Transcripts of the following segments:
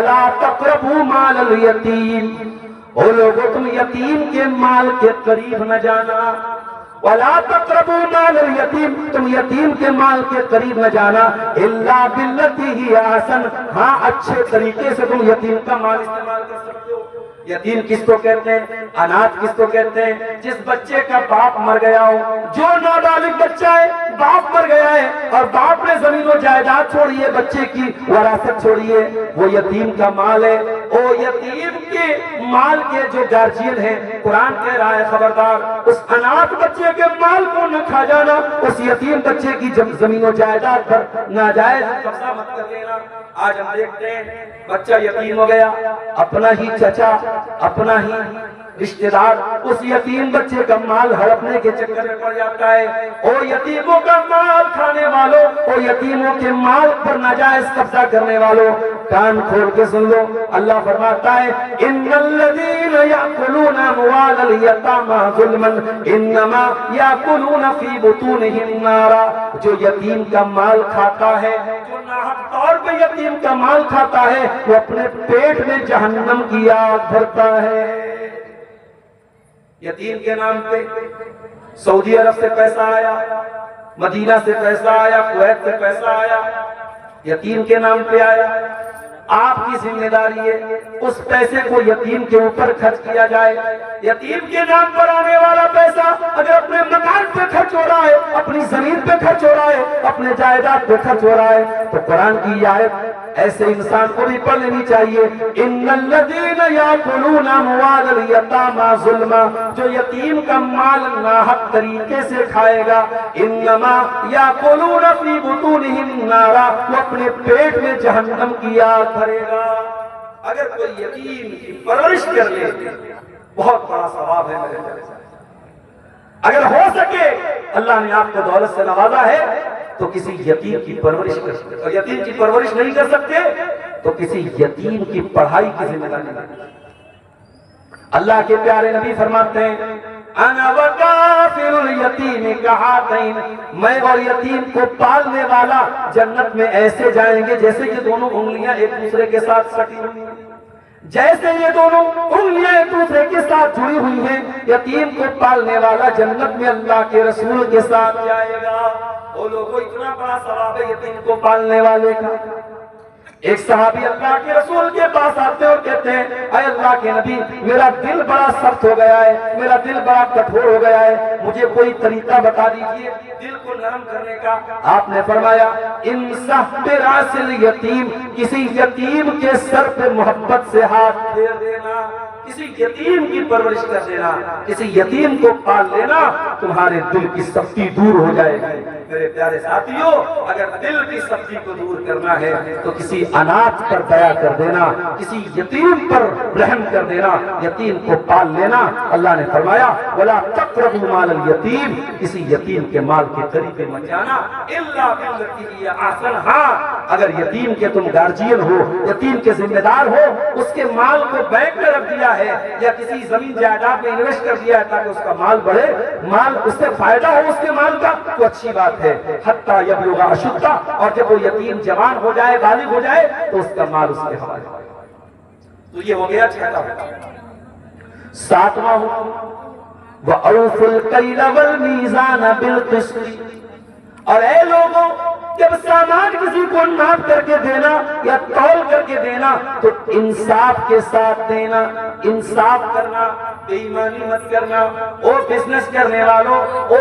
وَلَا تَقْرَبُوا مَالَ الْيَتِيمِ، او لوگوں تم یتیم کے مال کے قریب نہ جانا. وَلَا تَقْرَبُوا مَالَ الْيَتِيمِ، تم یتیم کے مال کے قریب نہ جانا. إِلَّا بِالَّتِي هِيَ أَحْسَنُ، ہاں اچھے طریقے سے تم یتیم کا مال استعمال کر سکتے ہو. یتیم کس کو کہتے ہیں؟ اناتھ کس کو کہتے ہیں؟ جس بچے کا باپ مر گیا ہو. جو نابالغ بچہ ہے، باپ مر گیا ہے اور باپ نے زمین و جائیداد چھوڑی ہے، بچے کی وراثت چھوڑی ہے، وہ یتیم کا مال ہے. او یتیم کے مال کے جو گارجین ہیں، قرآن کہہ رہا ہے خبردار اس اناتھ بچے کے مال کو نہ کھا جانا، اس یتیم بچے کی زمین و جائیداد پر ناجائز قبضہ مت کر لینا. آج ہم دیکھتے ہیں بچہ یتیم ہو گیا، اپنا ہی چچا، اپنا ہی رشتہ دار اس یتیم بچے کا مال ہڑپنے کے چکر میں پڑ جاتا ہے. او یتیموں کا مال کھانے والوں، او یتیموں کے مال پر ناجائز قبضہ کرنے والوں، کان کھول کے سن لو. اللہ فرماتا ہے ان الذین یاکلون اموال الیتامی ظلما انما یاکلون فی بطونہم نارا، جو یتیم کا مال کھاتا ہے، جو ناحق طور پہ یتیم کا مال کھاتا ہے، وہ اپنے پیٹ میں جہنم کی آگ بھرتا ہے. یتیم کے نام پہ سعودی عرب سے پیسہ آیا، مدینہ سے پیسہ آیا، کویت سے پیسہ آیا، یتیم کے نام پہ آیا. آپ کی ذمہ داری ہے اس پیسے کو یتیم کے اوپر خرچ کیا جائے. یتیم کے نام پر آنے والا پیسہ اگر اپنے مکان پہ خرچ ہو رہا ہے، اپنی زمین پہ خرچ ہو رہا ہے، اپنے جائیداد پہ خرچ ہو رہا ہے، تو قرآن کی آیت ایسے انسان کو بھی پڑھ لینی چاہیے. ان الذین یاکلون اموال الیتامی ظلما، جو یتیم کا مال ناحق طریقے سے کھائے گا، انما یاکلون فی بطونہم نارا، وہ اپنے پیٹ میں جہنم کی آگ بھرے گا. اگر کوئی یتیم کی پرورش کر لے بہت بڑا ثواب ہے میرے پیارے. اگر ہو سکے اللہ نے آپ کو دولت سے نوازا ہے تو کسی یتیم کی پرورش کر سکتے. اور یتیم کی پرورش نہیں کر سکتے تو کسی یتیم کی پڑھائی کی ذمہ داری نہیں. اللہ کے پیارے نبی فرماتے ہیں انا وکافل الیتیم کہاتین، میں اور یتیم کو پالنے والا جنت میں ایسے جائیں گے جیسے کہ دونوں انگلیاں ایک دوسرے کے ساتھ سٹی ہوئی ہیں. جیسے یہ دونوں انگلیاں ایک دوسرے کے ساتھ جڑی ہوئی ہیں، یتیم کو پالنے والا جنت میں اللہ کے رسول کے ساتھ جائے گا. وہ لوگوں اتنا بڑا ثواب ہے یتیم کو پالنے والے کا. ایک صحابی اللہ کے رسول کے پاس آتے اور کہتے ہیں اے اللہ کے نبی، میرا دل بڑا سخت ہو گیا ہے، میرا دل بڑا کٹھور ہو گیا ہے، مجھے کوئی طریقہ بتا دیجئے دل کو نرم کرنے کا. آپ نے فرمایا امسح براس الیتیم، کسی یتیم کے سر پہ محبت سے ہاتھ پھیر دینا، کسی یتیم کی پرورش کر دینا، کسی یتیم کو پال لینا، تمہارے دل کی سختی دور ہو جائے گی. میرے پیارے ساتھیوں، اگر دل کی سختی کو دور کرنا ہے تو کسی اناتھ پر دیا کر دینا، کسی یتیم پر رحم کر دینا، یتیم کو پال لینا. اللہ نے فرمایا وَلَا تَقْرَبُوا مَالَ الْيَتِيمِ، کسی یتیم کے مال کے قریب مت جانا إِلَّا بِالَّتِي هِيَ أَحْسَنُ. ہاں اگر یتیم کے تم گارجین ہو، یتیم کے ذمہ دار ہو، اس کے مال کو بینک میں رکھ دیا ہے یا کسی زمین جائیداد میں انویسٹ کر دیا ہے تاکہ اس کا مال بڑھے، مال اس سے فائدہ ہو اس کے مال کا، تو اچھی بات ہے. حتیٰ یبلغ اشدہ، اور جب وہ یتیم جوان ہو جائے، بالغ ہو جائے، تو اس کا مال اس کے حوالے. تو یہ ہو گیا چھٹا حکم. ساتواں حکم وَأَوْفُوا الْكَيْلَ وَالْمِيزَانَ بِالْقِسْطِ، اور اے لوگوں جب سامان کسی کو ناپ کر کے دینا یا تول کر کے دینا تو انصاف کے ساتھ دینا. انصاف کرنا، بے ایمانی مت کرنا. او بزنس کرنے والوں، او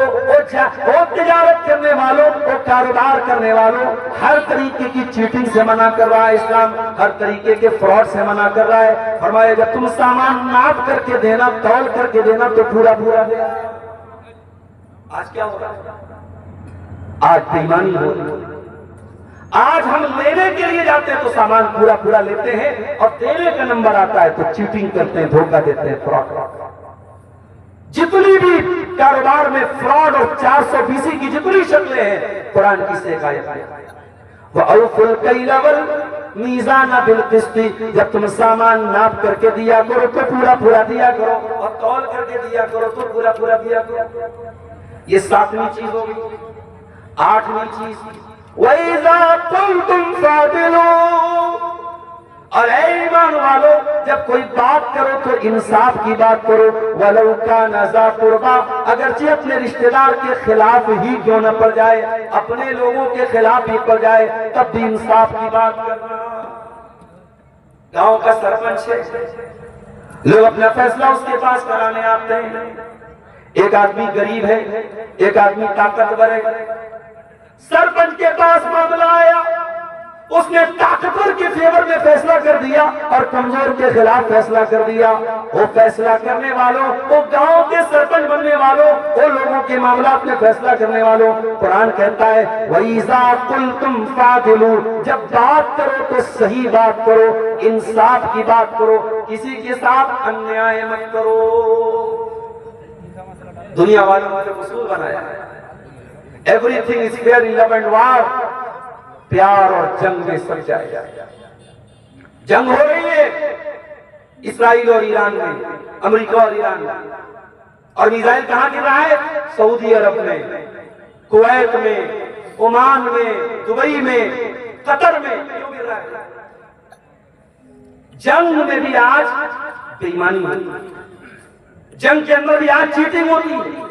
تجارت کرنے والوں، او کاروبار کرنے والوں، ہر طریقے کی چیٹنگ سے منع کر رہا ہے اسلام، ہر طریقے کے فراڈ سے منع کر رہا ہے. فرمایا جب تم سامان ناپ کر کے دینا، تول کر کے دینا تو پورا پورا دینا. آج کیا ہو رہا ہے؟ آج بے ایمانی ہو رہی ہے. آج ہم لینے کے لیے جاتے ہیں تو سامان پورا پورا لیتے ہیں اور دینے کا نمبر آتا ہے تو چیٹنگ کرتے ہیں، دھوکہ دیتے ہیں، فراڈ. جتنی بھی کاروبار میں فراڈ اور 420 کی جتنی شکلیں ہیں قرآن کی سے آیت ہے وَأَوْفُوا الْكَيْلَ وَالْمِيزَانَ بِالْقِسْطِ، جب تم سامان ناپ کر کے دیا کرو تو پورا پورا دیا کرو اور تول کر کے دیا کرو تو پورا پورا دیا کرو. یہ 7ویں چیز ہوگی. 8ویں چیز وَإِذَا قُلْتُمْ فَاعْدِلُوا، اور اے ایمان والو جب کوئی بات کرو تو انصاف کی بات کرو، وَلَوْ كَانَ ذَا قُرْبَىٰ، اگرچہ اپنے رشتہ دار کے خلاف ہی کیوں نہ پڑ جائے، اپنے لوگوں کے خلاف ہی پڑ جائے، تب بھی انصاف کی بات کرنا۔ گاؤں کا سرپنچ ہے، لوگ اپنا فیصلہ اس کے پاس کرانے آتے ہیں، ایک آدمی غریب ہے، ایک آدمی طاقتور ہے، سرپنچ کے پاس معاملہ آیا، اس نے طاقتور کے فیور میں فیصلہ کر دیا اور کمزور کے خلاف فیصلہ کر دیا۔ وہ فیصلہ کرنے والوں، وہ گاؤں کے سرپنچ بننے والوں، وہ لوگوں کے معاملات میں فیصلہ کرنے والوں، قرآن کہتا ہے وَإِذَا قُلْتُمْ فَعْدِلُوا، جب بات کرو تو صحیح بات کرو، انصاف کی بات کرو، کسی کے ساتھ انیائے مت کرو۔ دنیا والوں نے اصول بنایا ہے everything is fair in love and war، پیار اور جنگ میں سب جائے جائے۔ جنگ ہو رہی ہے اسرائیل اور ایران میں، امریکہ اور ایران میں، اور میزائل کہاں گر رہا ہے؟ سعودی عرب میں، کویت میں، عمان میں، دبئی میں، قطر میں، کیوں گر رہا ہے؟ جنگ میں بھی آج بے ایمانی ہوتی ہے، جنگ کے اندر بھی آج چیٹنگ ہوتی ہے،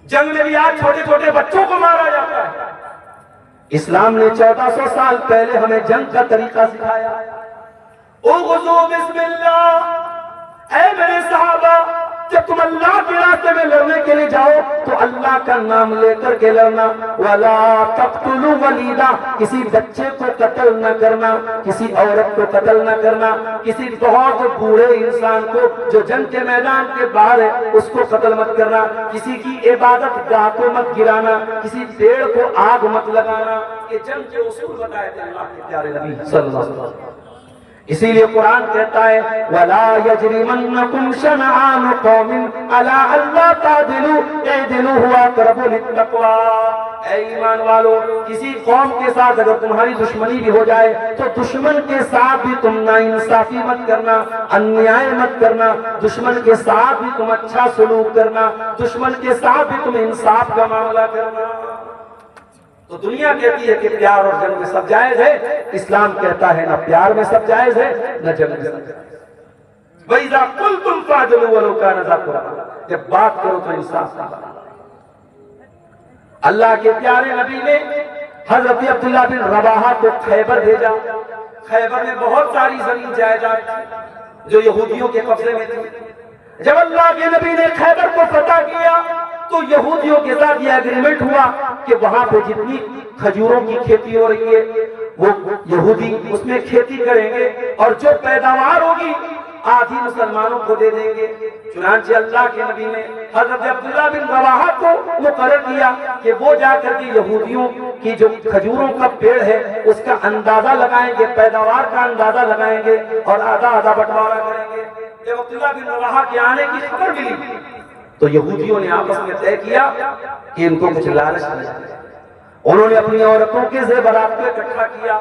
جنگ میں بھی آج چھوٹے چھوٹے بچوں کو مارا جاتا ہے۔ اسلام نے 1400 سال پہلے ہمیں جنگ کا طریقہ سکھایا۔ اغزو بسم اللہ، اے میرے صحابہ جب تم اللہ کے راستے میں لڑنے کے لیے جاؤ تو اللہ کا نام لے کر کے لڑنا۔ وَلَا تَقْتُلُوا وَلِيدًا، کسی بچے کو قتل نہ کرنا، کسی عورت کو قتل نہ کرنا، کسی بہت بوڑھے انسان کو جو جنگ کے میدان کے باہر ہے اس کو قتل مت کرنا، کسی کی عبادت گاہ کو مت گرانا، کسی پیڑ کو آگ مت لگانا۔ یہ جنگ کے اصول بتائے تھے اللہ کے پیارے نبی صلی اللہ علیہ وسلم۔ اسی لیے قرآن کہتا ہے وَلَا يَجْرِمَنَّكُمْ شَنَآنُ قَوْمٍ عَلَىٰ أَلَّا تَعْدِلُوا اعْدِلُوا هُوَ أَقْرَبُ لِلتَّقْوَىٰ۔ اے ایمان والو کسی قوم کے ساتھ اگر تمہاری دشمنی بھی ہو جائے تو دشمن کے ساتھ بھی تم ناانصافی مت کرنا، انیائے مت کرنا، دشمن کے ساتھ بھی تم اچھا سلوک کرنا، دشمن کے ساتھ بھی تم انصاف کا معاملہ کرنا۔ تو دنیا کہتی ہے کہ پیار اور جنگ میں سب جائز ہے، اسلام کہتا ہے نہ پیار میں سب جائز ہے نہ جنگ میں سب جائز ہے۔ وَإِذَا قُلْتُمْ فَعْدِلُوا وَلَوْ كَانَ ذَا قُرْبَىٰ، جب بات کرو تو انصاف کا بات۔ اللہ کے پیارے نبی نے حضرت عبداللہ بن رواحہ کو خیبر بھیجا۔ خیبر میں بہت ساری زمین جائیداد تھی جو یہودیوں کے قبضے میں تھی۔ جب اللہ کے نبی نے خیبر کو فتح کیا تو یہودیوں کے ساتھ یہ ایگریمنٹ ہوا کہ وہاں پہ جتنی کھجوروں کی کھیتی ہو رہی ہے وہ یہودی اس میں کھیتی کریں گے اور جو پیداوار ہوگی آدھی مسلمانوں کو دے دیں گے۔ چنانچہ اللہ کے نبی نے حضرت عبداللہ بن رواحہ کو مقرر کیا کہ وہ جا کر کے یہودیوں کی جو کھجوروں کا پیڑ ہے اس کا اندازہ لگائیں گے، پیداوار کا اندازہ لگائیں گے اور آدھا آدھا بٹوارا کریں گے۔ جب عبداللہ بن رواحہ کے آنے کی خبر ملی تو یہودیوں نے آپس میں طے کیا کہ ان کو کچھ لالچ دیا جائے۔ انہوں نے اپنی عورتوں کے زیورات کو اکٹھا کیا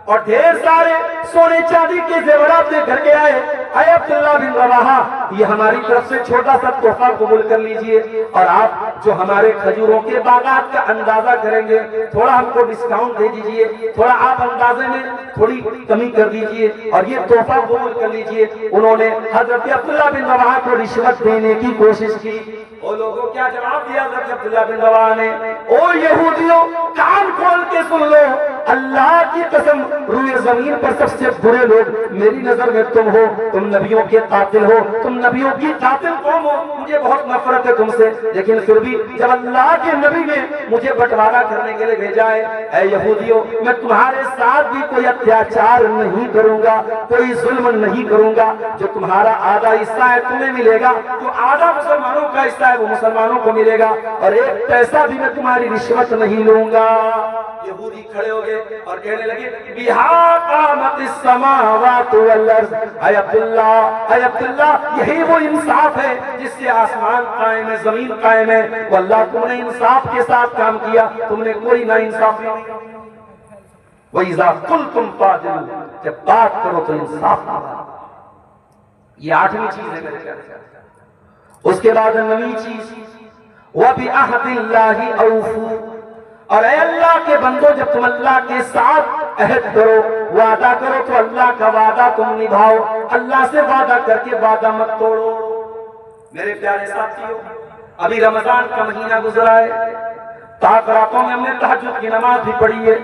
اور ڈھیر سارے سونے چاندی کے زیورات لے کر کے آئے۔ اے عبداللہ بن رواحہ یہ ہماری طرف سے چھوٹا سا تحفہ قبول کر لیجئے اور آپ جو ہمارے کھجوروں کے باغات کا اندازہ کریں گے تھوڑا ہم کو ڈسکاؤنٹ دے دیجئے، تھوڑا آپ اندازے میں تھوڑی کمی کر دیجئے اور یہ تحفہ قبول کر لیجئے۔ انہوں نے حضرت عبداللہ بن رواحہ کو رشوت دینے کی کوشش کی۔ وہ لوگوں کیا جواب دیا حضرت عبداللہ بن رواحہ نے؟ او یہودیوں کان کھول کے سن لو، اللہ کی قسم روئے زمین پر سب سے برے لوگ میری نظر میں تم ہو، تم نبیوں کے قاتل ہو، تم نبیوں کی قاتل قوم ہو، مجھے بہت نفرت ہے تم سے، لیکن پھر بھی جب اللہ کے نبی نے مجھے بٹوارا کرنے کے لیے بھیجا ہے، اے یہودیوں میں تمہارے ساتھ بھی کوئی اتیاچار نہیں کروں گا، کوئی ظلم نہیں کروں گا۔ جو تمہارا آدھا حصہ ہے تمہیں ملے گا، جو آدھا مسلمانوں کا حصہ ہے وہ مسلمانوں کو ملے گا، اور ایک پیسہ بھی میں تمہاری رشوت نہیں لوں گا۔ یہودی کھڑے ہو گئے اور کہنے لگے بِهَا قَامَتِ السَّمَاوَاتُ وَالْأَرْضُ، اے عبداللہ یہی وہ انصاف ہے جس سے آسمان قائم ہے، زمین قائم ہے۔ واللہ تم نے انصاف کے ساتھ کام کیا، تم نے کوئی نا انصافی نہیں۔ وَإِذَا قُلْتُمْ فَعْدِلُوا، جب بات کرو تو انصاف کرو۔ یہ 8ویں چیز ہے میرے پیارے۔ اس کے بعد 9ویں چیز وَبِعَهْدِ اللَّهِ أَوْفُوا، اور اے اللہ کے بندو جب تم اللہ کے ساتھ عہد کرو، وعدہ کرو تو اللہ کا وعدہ تم نبھاؤ، اللہ سے وعدہ کر کے وعدہ مت توڑو۔ میرے پیارے ساتھیوں، ابھی رمضان کا مہینہ گزرا ہے، تاک راتوں میں ہم نے تہجد کی نماز بھی پڑھی ہے،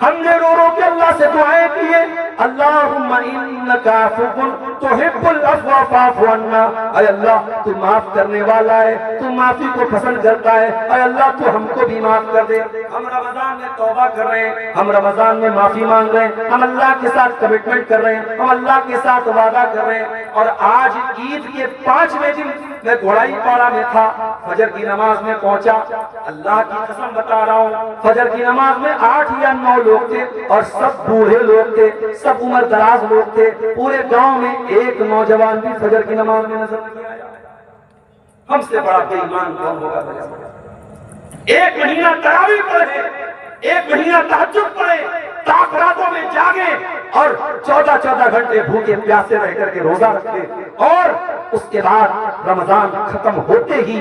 ہم نے رو رو کے اللہ سے دعائیں کی ہے، اللہم انکا عفو تحب العفو فاعف عنا، اے اللہ تو معاف کرنے والا ہے، تو معافی کو پسند کرتا ہے، اے اللہ تو ہم کو بھی معاف کر دے۔ ہم رمضان میں توبہ کر رہے ہیں، ہم رمضان میں معافی مانگ رہے ہیں، ہم اللہ کے ساتھ کمٹمنٹ کر رہے ہیں، ہم اللہ کے ساتھ وعدہ کر رہے ہیں۔ اور آج عید کے 5ویں دن میں گھوڑائی پاڑا میں تھا، فجر کی نماز میں پہنچا، اللہ کی قسم بتا رہا ہوں، فجر کی نماز میں 8 یا 9 لوگ تھے اور سب بوڑھے لوگ تھے، سب عمر دراز لوگ تھے، پورے گاؤں میں ایک نوجوان بھی فجر کی نماز میں نظر نہیں آیا۔ ہم سے بڑا بے ایمان کون ہوگا؟ ایک مہینہ تراویح پڑھے، ایک مہینہ تہجد پڑھے، تاک راتوں میں جاگے اور 14 گھنٹے بھوکے پیاسے رہ کر کے روزہ رکھے، اور اس کے بعد رمضان ختم ہوتے ہی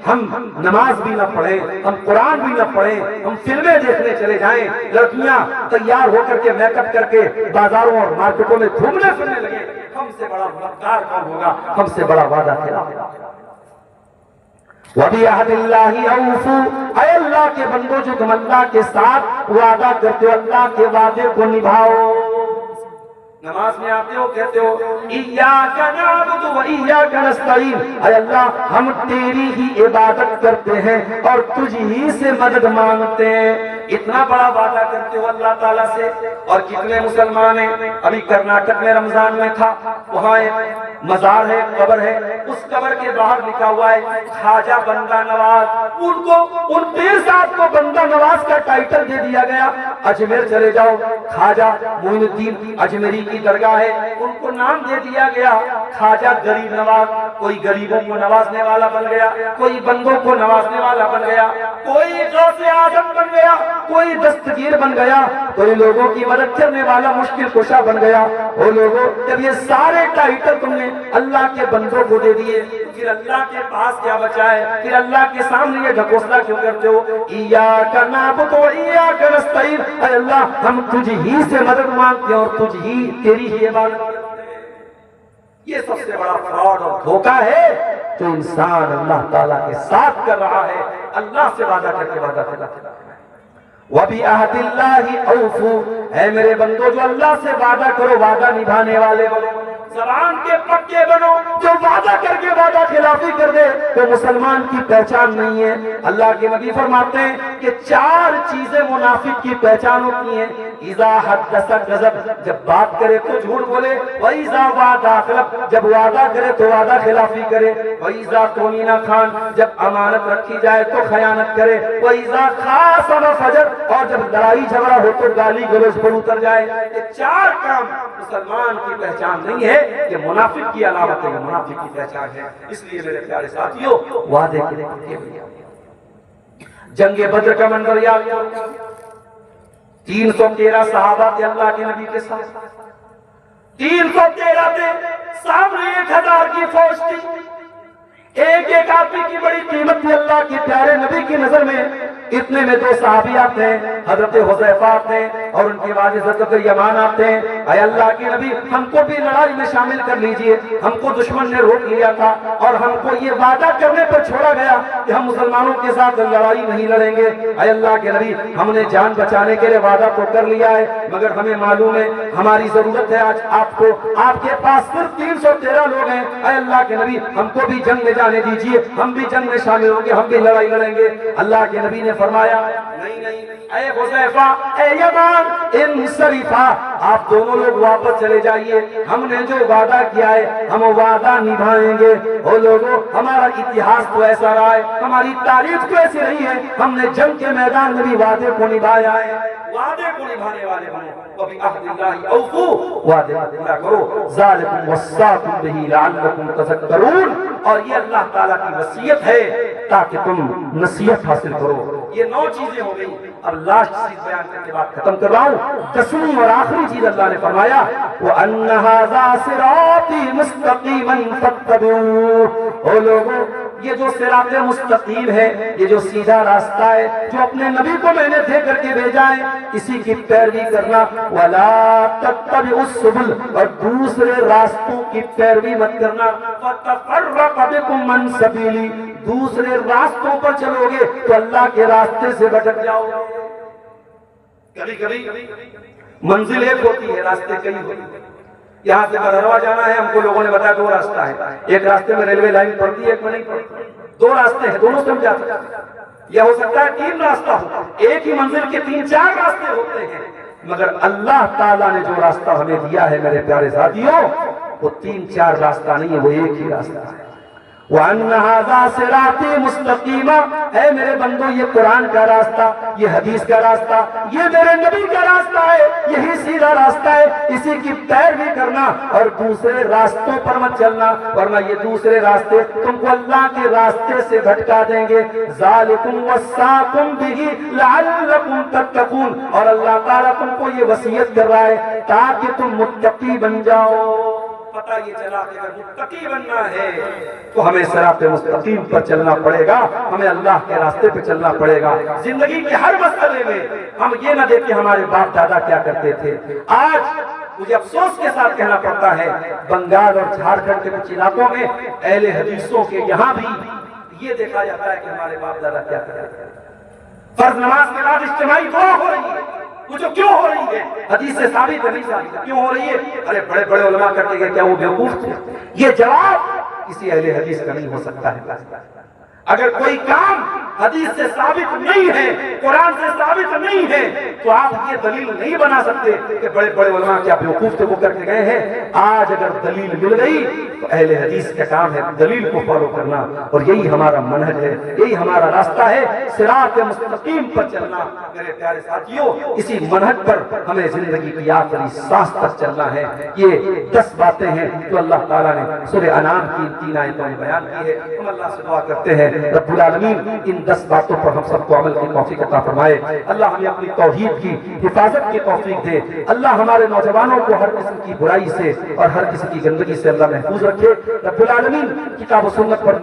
ہم نماز بھی نہ پڑھیں، ہم قرآن بھی نہ پڑھیں، ہم فلمیں دیکھنے چلے جائیں، لڑکیاں تیار ہو کر کے میک اپ کر کے بازاروں اور مارکیٹوں میں گھومنے پھرنے لگے۔ ہم سے بڑا غدار کون ہوگا؟ ہم سے بڑا وعدہ خلاف۔ وَبِعَهْدِ اللَّهِ أَوْفُوا، اے اللہ کے بندو جو تم اللہ کے ساتھ وعدہ کرتے ہو، اللہ کے وعدے کو نبھاؤ۔ نماز میں آتے ہو کہتے ہو ایاک نعبد و ایاک نستعین، اے اللہ ہم تیری ہی عبادت کرتے ہیں اور تجھ ہی سے مدد مانگتے ہیں۔ اتنا بڑا وعدہ کرتے ہو اللہ تعالیٰ سے، اور کتنے مسلمان ہیں؟ ابھی کرناٹک میں رمضان میں تھا، وہاں ایک مزار ہے، قبر ہے، اس قبر کے باہر لکھا ہوا ہے خواجہ بندہ نواز۔ ان پیر صاحب کو بندہ نواز کا ٹائٹل دے دیا گیا۔ اجمیر چلے جاؤ، خواجہ معین الدین اجمیری کی درگاہ ہے، ان کو نام دے دیا گیا خواجہ غریب نواز۔ کوئی غریبوں کو نوازنے والا بن گیا، کوئی بندوں کو نوازنے والا بن گیا، کوئی غوث اعظم بن گیا، کوئی دستگیر بن گیا، کوئی لوگوں کی مدد کرنے والا مشکل کشا بن گیا۔ وہ لوگوں جب یہ سارے ٹائٹل تم نے اللہ کے بندوں کو دے دیے، پھر اللہ کے پاس کیا بچا ہے؟ پھر اللہ کے سامنے یہ ڈھکوسلا کیوں کرتے ہو؟ ایاک نعبد و ایاک نستعین، اے اللہ ہم تجھ ہی سے مدد مانگتے ہیں اور تجھ ہی تیری ہی عبادت کرتے ہیں۔ یہ سب سے بڑا فراڈ اور دھوکہ ہے جو انسان اللہ تعالیٰ کے ساتھ کر رہا ہے، اللہ سے وعدہ کر کے وعدہ کرتا ہے۔ وَبِعَهْدِ اللَّهِ أَوْفُوا، اے میرے بندو جو اللہ سے وعدہ کرو، وعدہ نبھانے والے بنو، زبان کے پکے بنو۔ جو وعدہ کر کے وعدہ خلافی کر دے وہ مسلمان کی پہچان نہیں ہے۔ اللہ کے نبی فرماتے ہیں کہ 4 چیزیں منافق کی پہچان ہوتی ہیں۔ اذا حدث کذب، جب بات کرے تو جھوٹ بولے، وَإِذَا وَعَدَ أَخْلَفَ، جب وعدہ کرے تو وعدہ خلافی کرے، وَإِذَا اؤْتُمِنَ خَانَ، جب امانت رکھی جائے تو خیانت کرے، وَإِذَا خَاصَمَ فَجَرَ، اور جب لڑائی جھگڑا ہو تو گالی گلوچ پر اتر جائے۔ یہ 4 کام مسلمان کی پہچان نہیں ہے، یہ منافق کی علامت ہے، منافق کی پہچان ہے۔ اس لیے میرے پیارے ساتھیوں، وعدے کے لیے جنگ بدر کا منظر یاد کرو، 313 صحابہ تھے اللہ کے نبی کے ساتھ، 313 تھے، سامنے 1000 کی فوج تھی، ایک آدمی کی بڑی قیمت تھی اللہ کے پیارے نبی کی نظر میں۔ اتنے میں 2 صحابی آتے ہیں، حضرت حذیفہ آتے ہیں اور ان کے بعد حضرت یمان آتے ہیں۔ اے اللہ کے نبی ہم کو بھی لڑائی میں شامل کر لیجئے، ہم کو دشمن نے روک لیا تھا اور ہم کو یہ وعدہ کرنے پر چھوڑا گیا کہ ہم مسلمانوں کے ساتھ لڑائی نہیں لڑیں گے۔ اے اللہ کے نبی ہم نے جان بچانے کے لیے وعدہ تو کر لیا ہے، مگر ہمیں معلوم ہے ہماری ضرورت ہے آج آپ کو، آپ کے پاس صرف 313 لوگ ہیں۔ اے اللہ کے نبی ہم کو بھی جنگ میں جانے دیجئے، ہم بھی جنگ میں شامل ہوں گے، ہم بھی لڑائی لڑیں گے۔ اللہ کے نبی نے فرمایا نہیں، اے حذیفہ، اے یمان، انصرفا، آپ دونوں لوگ واپس چلے جائیے، ہم نے جو وعدہ کیا ہے ہم وعدہ نبھائیں گے۔ وہ لوگوں ہمارا اتہاس تو ایسا رہا ہے، ہماری تاریخ تو ایسی رہی ہے، ہم نے جنگ کے میدان میں بھی وعدے کو نبھایا ہے۔ وعدے کو نبھانے والے بنو، وَبِعَهْدِ اللَّهِ أَوْفُوا، وعدے پورا کرو۔ ذَلِكُمْ وَصَّاكُمْ بِهِ لَعَلَّكُمْ تَذَكَّرُونَ، اور یہ اللہ تعالیٰ کی وصیت ہے تاکہ تم نصیحت حاصل کرو۔ یہ 9 چیزیں ہو گئی، اب لاسٹ چیز بیان کرنے کے بعد ختم کر رہا ہوں۔ 10ویں اور آخری چیز اللہ نے فرمایا وَأَنَّ هَذَا صِرَاطِي مُسْتَقِيمًا فَاتَّبِعُوهُ، او لوگوں یہ جو صراط مستقیم ہے، یہ جو سیدھا راستہ ہے، جو اپنے نبی کو میں نے دے کر کے بھیجا ہے، اسی کی پیروی کرنا۔ وَلَا تَتَّبِعُوا السُّبُلَ، اور دوسرے راستوں کی پیروی مت کرنا۔ فَتَفَرَّقَ بِكُمْ عَنْ سَبِيلِي، دوسرے راستوں پر چلو گے تو اللہ کے راستے سے بھٹک جاؤ گے۔ کبھی کبھی منزل ایک ہوتی ہے، راستے کئی ہوتے ہیں۔ یہاں سے بھدروا جانا ہے، ہم کو لوگوں نے بتایا 2 راستہ ہے، ایک راستے میں ریلوے لائن پڑتی ہے، ایک میں نہیں پڑتی، 2 راستے ہیں، دونوں سے ہم جا سکتے ہیں۔ یا ہو سکتا ہے 3 راستہ ہو، ایک ہی منزل کے 3-4 راستے ہوتے ہیں، مگر اللہ تعالیٰ نے جو راستہ ہمیں دیا ہے میرے پیارے ساتھیوں، وہ 3-4 راستہ نہیں ہے، وہ ایک ہی راستہ ہے۔ وَأَنَّ هَذَا صِرَاطِي مُسْتَقِيمًا، اے میرے بندو یہ قرآن کا راستہ، یہ حدیث کا راستہ، یہ میرے نبی کا راستہ ہے، یہی سیدھا راستہ ہے، اسی کی پیروی کرنا اور دوسرے راستوں پر مت چلنا، ورنہ یہ دوسرے راستے تم کو اللہ کے راستے سے بھٹکا دیں گے۔ ذَلِكُمْ وَصَّاكُمْ بِهِ لَعَلَّكُمْ تَتَّقُونَ، اور اللہ تعالیٰ تم کو یہ وصیت کر رہا ہے تاکہ تم متقی بن جاؤ۔ پتہ یہ چلا کہ اگر متقی بننا ہے تو ہمیں صراط مستقیم پر چلنا پڑے گا، ہمیں اللہ کے راستے پہ چلنا پڑے گا۔ زندگی کے ہر مسئلے میں ہم یہ نہ دیکھیں ہمارے باپ دادا کیا کرتے تھے۔ آج مجھے افسوس کے ساتھ کہنا پڑتا ہے، بنگال اور جھارکھنڈ کے کچھ علاقوں میں اہل حدیثوں کے یہاں بھی یہ دیکھا جاتا ہے کہ ہمارے باپ دادا کیا کرتے ہیں۔ فرض نماز کے بعد اجتماعی دعا ہو رہی ہے، وہ جو کیوں ہو رہی ہے؟ حدیث سے ثابت ہے، نہیں ثابت ہے، کیوں ہو رہی ہے؟ ارے بڑے بڑے علماء کرتے گئے، کیا وہ بیوقوف تھے؟ یہ جواب کسی اہل حدیث کا نہیں ہو سکتا ہے۔ اگر کوئی کام حدیث سے ثابت نہیں ہے، قرآن سے ثابت نہیں ہے، تو آپ یہ دلیل نہیں بنا سکتے کہ بڑے بڑے علماء کیا بیوقوف تھے وہ کر کے گئے ہیں۔ آج اگر دلیل مل گئی تو اہل حدیث کا کام ہے دلیل کو فالو کرنا، اور یہی ہمارا منہج ہے، یہی ہمارا راستہ ہے، صراط مستقیم پر چلنا۔ میرے پیارے ساتھیوں، اسی منہج پر ہمیں زندگی کی آخری سانس تک چلنا ہے۔ یہ 10 باتیں ہیں جو اللہ تعالیٰ نے سورہ انعام کی 3 آیتوں میں بیان کی ہے۔ ہم اللہ سے دعا کرتے ہیں رب العالمین ان 10 باتوں پر ہم سب کو عمل کی توفیق عطا فرمائے۔ اللہ ہمیں اپنی توحید کی حفاظت کی توفیق دے۔ اللہ ہمارے نوجوانوں کو ہر قسم کی برائی سے اور ہر قسم کی گندگی سے اللہ محفوظ رکھے۔ رب العالمین کتاب و سنت پر